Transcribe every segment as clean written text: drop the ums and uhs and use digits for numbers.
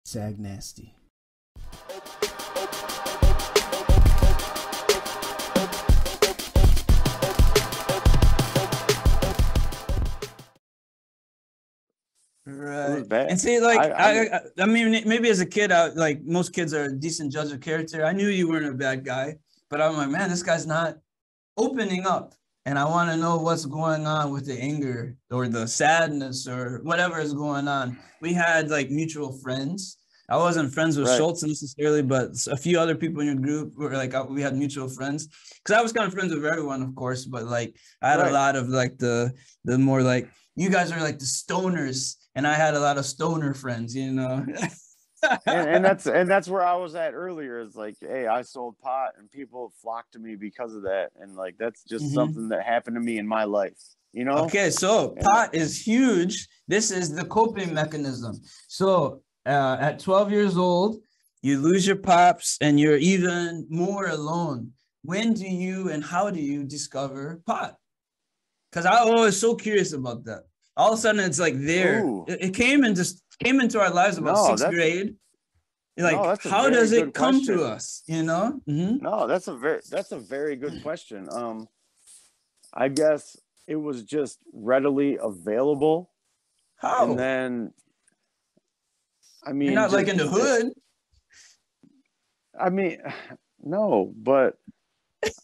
Sag Nasty. Right. It was bad. And see, like, I mean, maybe as a kid, like most kids are a decent judge of character. I knew you weren't a bad guy, but I'm like, man, this guy's not opening up. And I want to know what's going on with the anger or the sadness or whatever is going on. We had like mutual friends. I wasn't friends with Schultz necessarily, but a few other people in your group were like, we had mutual friends. Because I was kind of friends with everyone, of course, but like I had a lot of like the more like, you guys are like the stoners, and I had a lot of stoner friends, you know. and that's where I was at earlier. Is like, hey, I sold pot, and people flocked to me because of that, and like that's just something that happened to me in my life, you know. Okay, so pot is huge. This is the coping mechanism. So at 12 years old, you lose your pops, and you're even more alone. When do you and how do you discover pot? Because I was always so curious about that. All of a sudden, it's like there. It came into our lives about sixth grade. Like, how does it come to us? You know? No, that's a very good question. I guess it was just readily available. How? And then, I mean, you're not like in the hood. I mean, no, but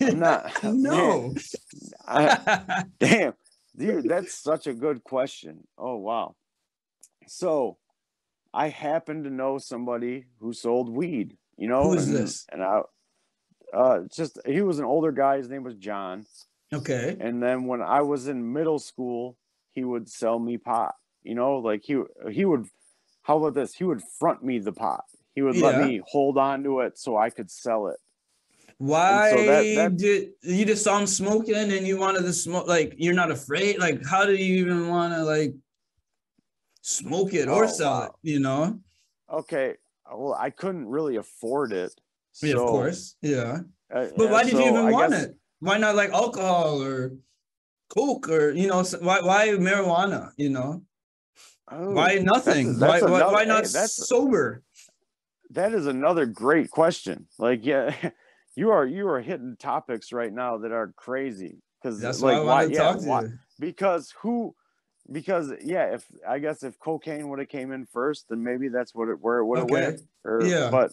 I'm not. No. Damn, dude, that's such a good question. Oh, wow. So I happen to know somebody who sold weed, you know. Who is this? And he was an older guy. His name was John. Okay. And then when I was in middle school, he would sell me pot, you know, like he would, how about this? He would front me the pot. He would let me hold on to it so I could sell it. Why did you just saw him smoking and you wanted to smoke? Like, you're not afraid? Like, how do you even want to like smoke it or sell it, you know? Okay. Well, I couldn't really afford it. So, yeah, of course. Yeah. But why did you even want it? Why not like alcohol or coke or, you know, why marijuana, you know? Why nothing? Why not sober? That is another great question. Like, yeah, you are hitting topics right now that are crazy. Because that's like, why I wanted to talk to you. Because if cocaine would have came in first, then maybe that's where it would have went. But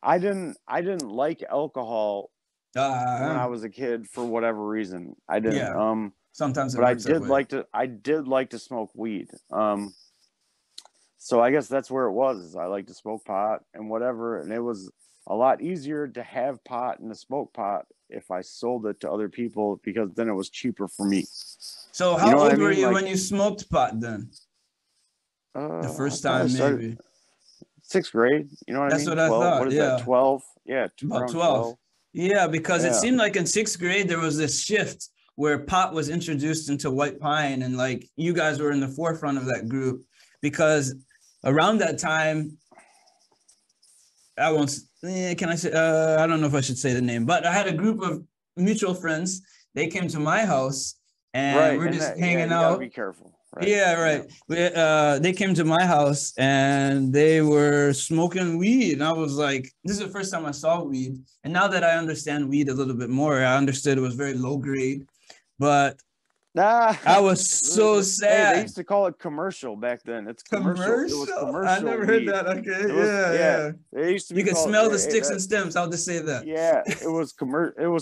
I didn't like alcohol when I was a kid for whatever reason. I didn't. Yeah. Sometimes, but I did like to smoke weed. So I guess that's where it was. I like to smoke pot and whatever, and it was a lot easier to have pot and to smoke pot if I sold it to other people because then it was cheaper for me. So how old were you when you smoked pot then? The first time, maybe sixth grade. You know what I mean? That's what I thought. What is that? 12? Yeah, about 12. Yeah, because it seemed like in sixth grade there was this shift where pot was introduced into White Pine, and like you guys were in the forefront of that group because around that time, I won't. Can I say? I don't know if I should say the name, but I had a group of mutual friends. They came to my house, and we're just hanging out. Be careful. Right. Yeah, right. They came to my house and they were smoking weed, and I was like, "This is the first time I saw weed." And now that I understand weed a little bit more, I understood it was very low grade, but. I was so sad. Hey, they used to call it commercial back then. It's commercial. It was commercial. I never heard that. Okay, yeah. They used to. You can smell the sticks and stems. I'll just say that. Yeah, it was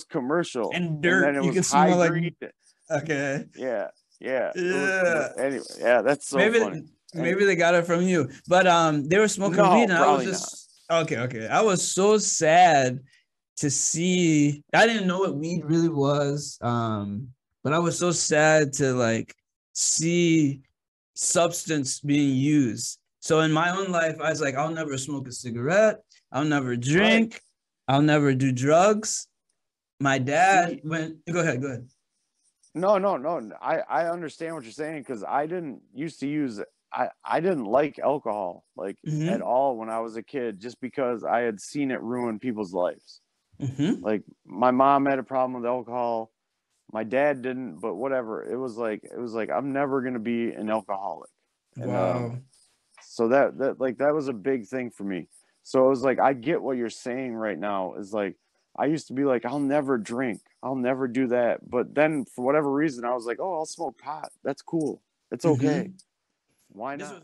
commercial. And dirt. And you can smell like. Okay. Yeah. Anyway, that's so funny. Maybe they got it from you, but they were smoking weed, and I was just okay. I was so sad to see. I didn't know what weed really was. But I was so sad to like see substance being used. So in my own life, I was like, I'll never smoke a cigarette. I'll never drink. Right. I'll never do drugs. My dad went, go ahead. No. I understand what you're saying because I didn't used to use, I didn't like alcohol like at all when I was a kid, just because I had seen it ruin people's lives. Like my mom had a problem with alcohol. My dad didn't, but whatever. It was like I'm never gonna be an alcoholic. Wow. So that was a big thing for me. So it was like, I get what you're saying right now is like, I used to be like, I'll never drink. I'll never do that. But then for whatever reason, I was like, oh, I'll smoke pot. That's cool. It's okay. Mhm. Why This not? was